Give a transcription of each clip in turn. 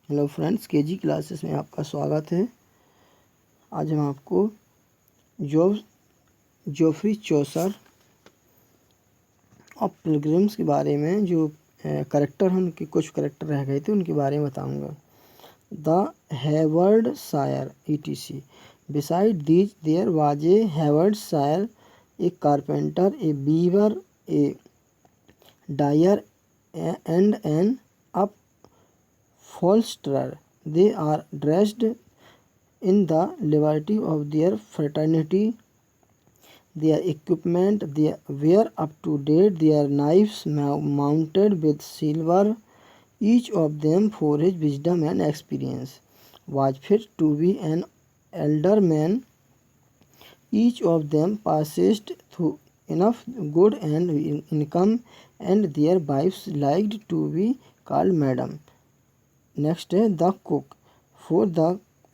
Hello friends, KG classes में आपका स्वागत है। आज हम आपको जोफ्री चौसर और पिलग्रिम्स के बारे में जो करेक्टर हैं, उनके कुछ करेक्टर रह गए थे, उनके बारे में बताऊंगा। The haberdasher ETC। Beside these there was a haberdasher, a carpenter, a weaver, a dyer and an upholsterer. They are dressed in the liberty of their fraternity. Their equipment they were up to date, their knives mounted with silver. Each of them, for his wisdom and experience, was fit to be an elder man. Each of them possessed through enough good and income, and their wives liked to be called madam. Next, the cook. For the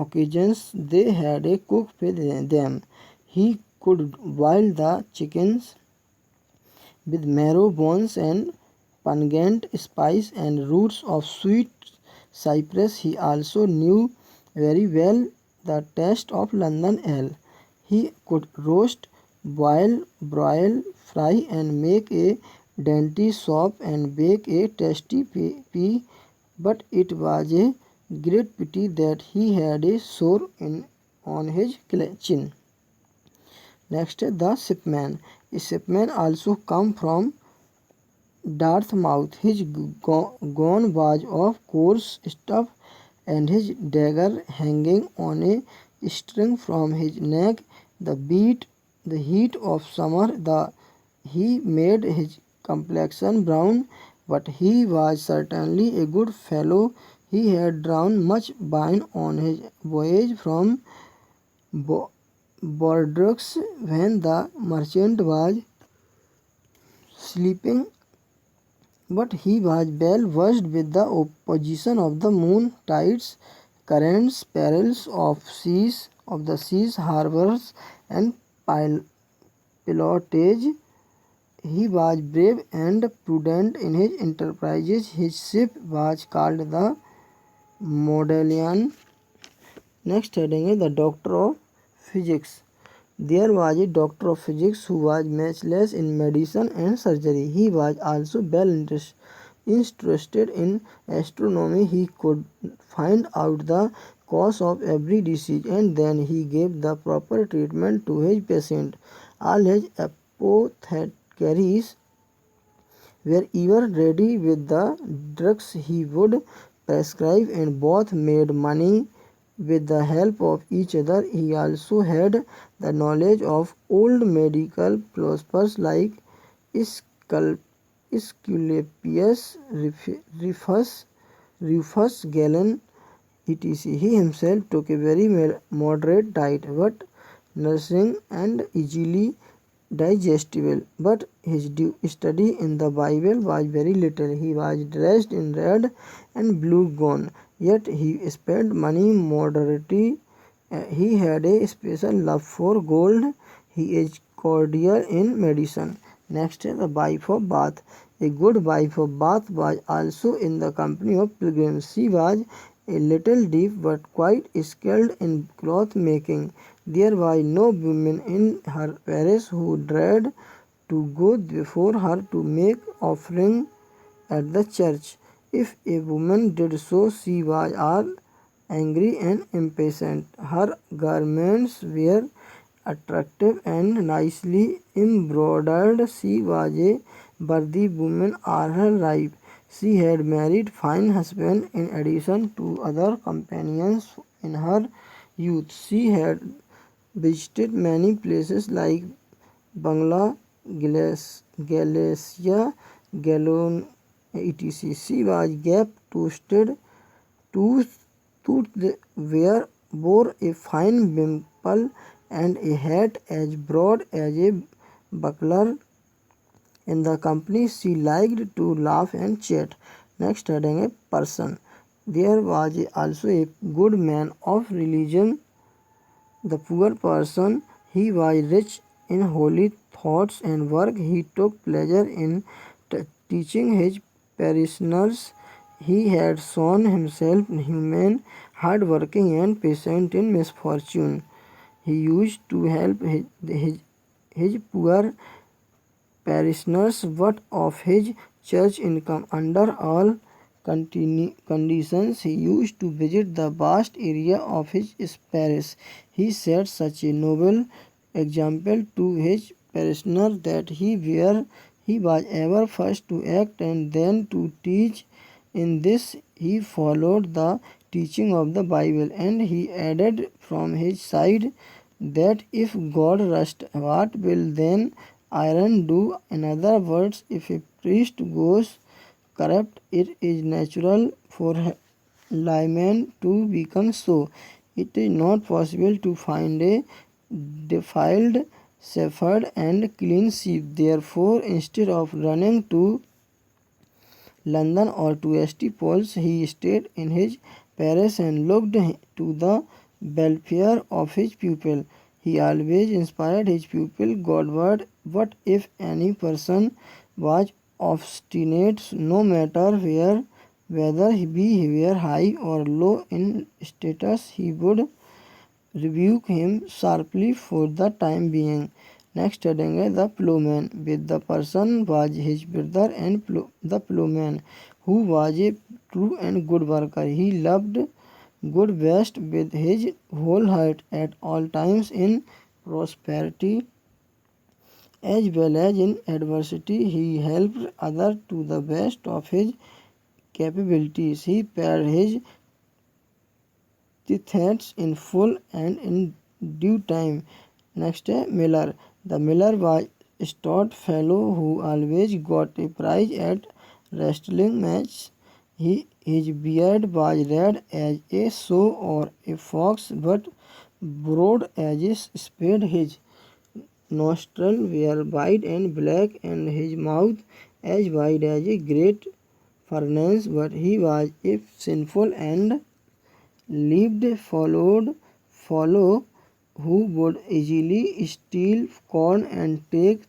occasions, they had a cook with them. He could boil the chickens with marrow, bones, and pungent spice and roots of sweet cypress. He also knew very well the taste of London ale. He could roast, boil, broil, fry, and make a dainty soup and bake a tasty pea. But it was a great pity that he had a sore on his chin. Next, the shipman. A shipman also come from Dartmouth. His gown was of coarse stuff, and his dagger hanging on a string from his neck. The heat of summer, he made his complexion brown, but he was certainly a good fellow. He had drawn much wine on his voyage from Bordeaux when the merchant was sleeping, but he was well versed with the opposition of the moon, tides, currents, perils of the seas, harbors, and pilotage. He was brave and prudent in his enterprises. His ship was called the Modelian. Next heading is the Doctor of Physics. There was a doctor of physics who was matchless in medicine and surgery. He was also well interested in astronomy. He could find out the cause of every disease, and then he gave the proper treatment to his patient. All his apothecaries were ever ready with the drugs he would prescribe, and both made money with the help of each other. He also had the knowledge of old medical philosophers like Asclepius, Rufus Galen, etc. He himself took a very moderate diet, but nourishing and easily digestible. But his study in the Bible was very little. He was dressed in red and blue gown, yet he spent money moderately. He had a special love for gold. He is cordial in medicine. Next is the wife of Bath. A good wife of Bath was also in the company of pilgrims. She was a little deaf but quite skilled in cloth making. There was no woman in her parish who dared to go before her to make offering at the church. If a woman did so, she was all angry and impatient. Her garments were attractive and nicely embroidered. She was a worthy woman all her life. She had married fine husbands in addition to other companions in her youth. She had visited many places like Bangla, Galicia, Gallon, etc. She was gap-toothed, wore a fine wimple and a hat as broad as a buckler. In the company, she liked to laugh and chat. Next heading, a person. There was also a good man of religion. The poor person, he was rich in holy thoughts and work. He took pleasure in teaching his parishioners. He had shown himself humane, hard-working, and patient in misfortune. He used to help his poor parishioners, but of his church income. Under all conditions, he used to visit the vast area of his parish. He set such a noble example to his parishioners that he was ever first to act and then to teach. In this he followed the teaching of the Bible, and he added from his side that if God rust, what will then iron do? In other words, if a priest goes corrupt, it is natural for layman to become so. It is not possible to find a defiled shepherd and clean sheep. Therefore, instead of running to London or to St. Paul's, he stayed in his parish and looked to the welfare of his pupil. He always inspired his pupil Godward, but if any person was obstinate, no matter whether he were high or low in status, he would rebuke him sharply for the time being. Next studying the plowman. With the person was his brother and the plowman, who was a true and good worker. He loved good best with his whole heart at all times in prosperity as well as in adversity. He helped others to the best of his capabilities. He paid his tithes in full and in due time. Next, Miller. The Miller was a stout fellow who always got a prize at wrestling matches. His beard was red as a sow or a fox, but broad as a spade. His nostrils were wide and black, and his mouth as wide as a great furnace. But he was a sinful and lived follow who would easily steal corn and take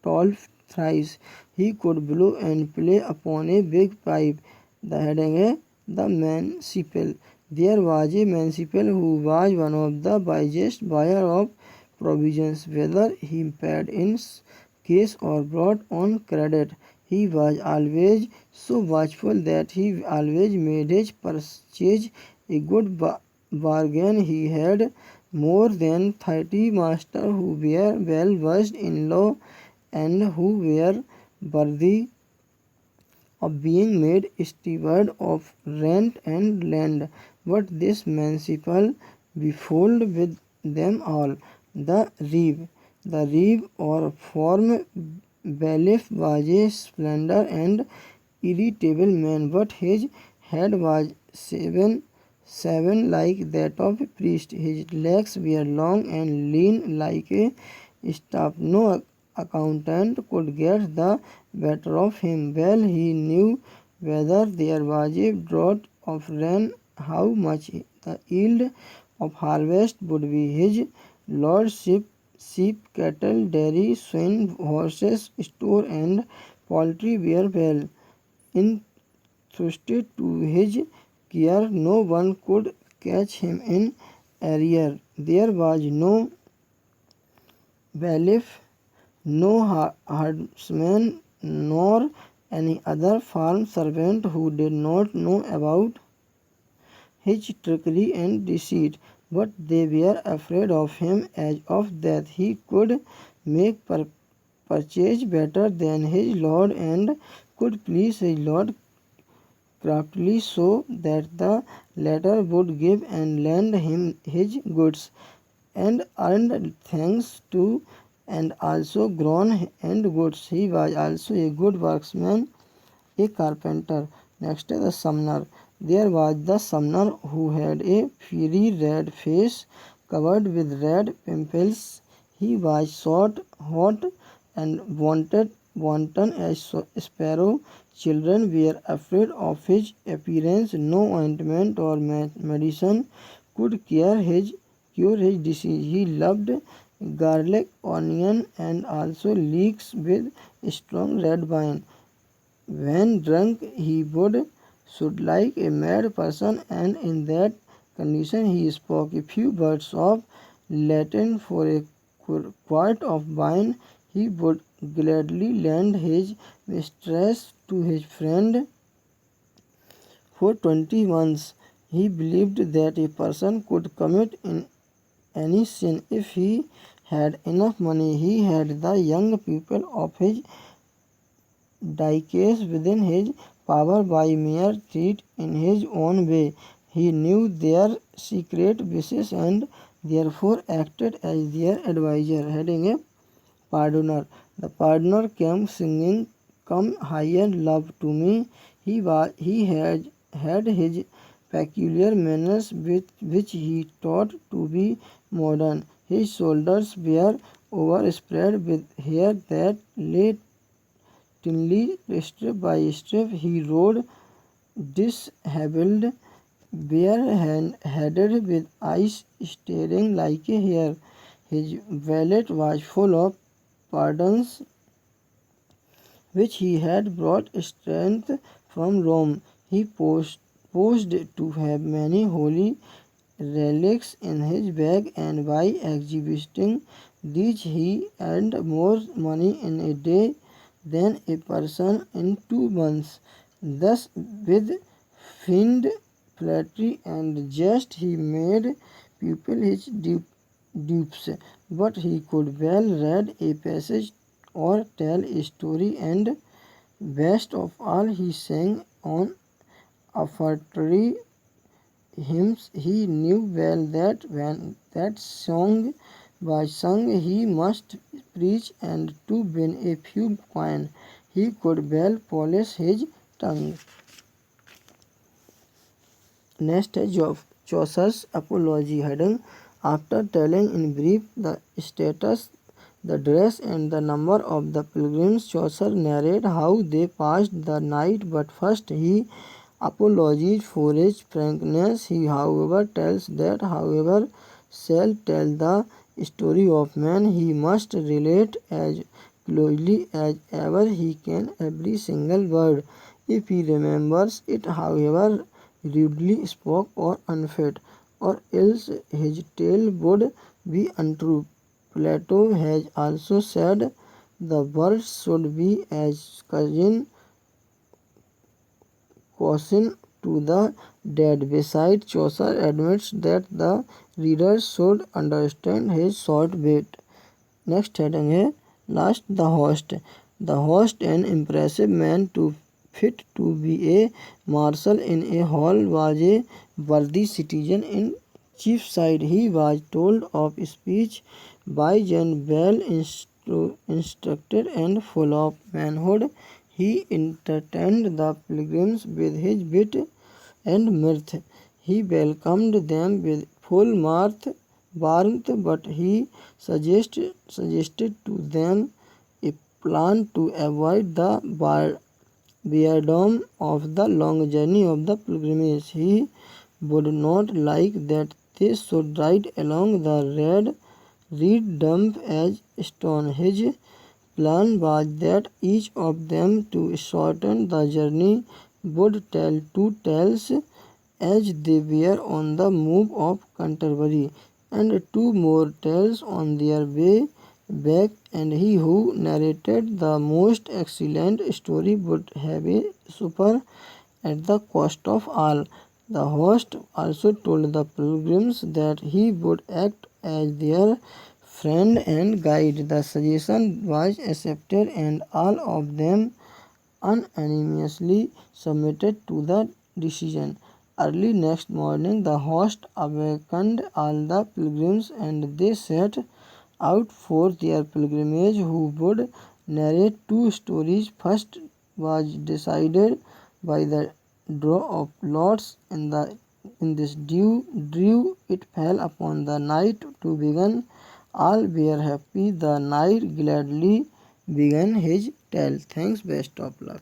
tall thrice. He could blow and play upon a big pipe. The heading is the municipal. There was a municipal who was one of the wisest buyer of provisions, whether he paid in cash or brought on credit. He was always so watchful that he always made his purchase a good bargain. He had more than 30 masters who were well versed in law and who were worthy of being made steward of rent and land. But this municipal befooled with them all. The reeve or form bailiff was a slender and irritable man, but his head was seven like that of a priest. His legs were long and lean like a staff. No accountant could get the better of him. Well, he knew whether there was a drought of rain, how much the yield of harvest would be. His lordship sheep, cattle, dairy, swine, horses, store, and poultry were well entrusted to his care. No one could catch him in arrear. There was no bailiff, no herdsman, nor any other farm servant who did not know about his trickery and deceit, but they were afraid of him as of that he could make purchase better than his lord and could please his lord craftily so that the latter would give and lend him his goods and earned thanks to and also grown and goods. He was also a good workman, a carpenter. Next is the sumner. There was the sumner who had a fiery red face covered with red pimples. He was short, hot, and wanton as sparrow. Children were afraid of his appearance. No ointment or medicine could cure his disease. He loved garlic, onion, and also leeks with strong red wine. When drunk, he would stood like a mad person, and in that condition he spoke a few words of Latin for a quart of wine. He would gladly lend his mistress to his friend for 20 months. He believed that a person could commit in any sin if he had enough money. He had the young people of his diocese within his power by mere threat in his own way. He knew their secret wishes and therefore acted as their adviser. Heading a pardoner. The pardoner came singing, "Come higher, love to me." He had his peculiar manners which he taught to be modern. His shoulders were overspread with hair that lay thinly. Strip by strip he rode disheveled, bare-headed, with eyes staring like a hare. His wallet was full of pardons which he had brought strength from Rome. He posed to have many holy relics in his bag, and by exhibiting these he earned more money in a day than a person in 2 months. Thus, with feigned flattery and jest, he made people his dupes. But he could well read a passage or tell a story, and best of all, he sang on offertory hymns. He knew well that when that song was sung, he must preach, and to win a few coins, he could well polish his tongue. Next is Chaucer's Apology. Heading: after telling in brief the status, the dress, and the number of the pilgrims, Chaucer narrates how they passed the night. But first he apologizes for his frankness. He, however, tells that however shall tell the story of man, he must relate as closely as ever he can every single word. If he remembers it, however rudely spoke or unfit, or else his tale would be untrue. Plato has also said the words should be as caution to the dead. Besides, Chaucer admits that the reader should understand his short wit. Next heading है last the host. The host, an impressive man too fit to be a marshal in a hall, was a worthy citizen in Cheapside. He was told of speech, wise and well instructed and full of manhood. He entertained the pilgrims with his wit and mirth. He welcomed them with full warmth, but he suggested to them a plan to avoid the boredom of the long journey of the pilgrimage. He would not like that they should ride along the reed dump as stone. His plan was that each of them, to shorten the journey, would tell two tales as they were on the move of Canterbury, and two more tales on their way back, and he who narrated the most excellent story would have a supper at the cost of all. The host also told the pilgrims that he would act as their friend and guide. The suggestion was accepted, and all of them unanimously submitted to the decision. Early next morning, the host awakened all the pilgrims, and they set out for their pilgrimage. Who would narrate two stories first was decided by the draw of lots. In this drew it fell upon the night to begin. All were happy. The knight gladly began his tale. Thanks, best of luck.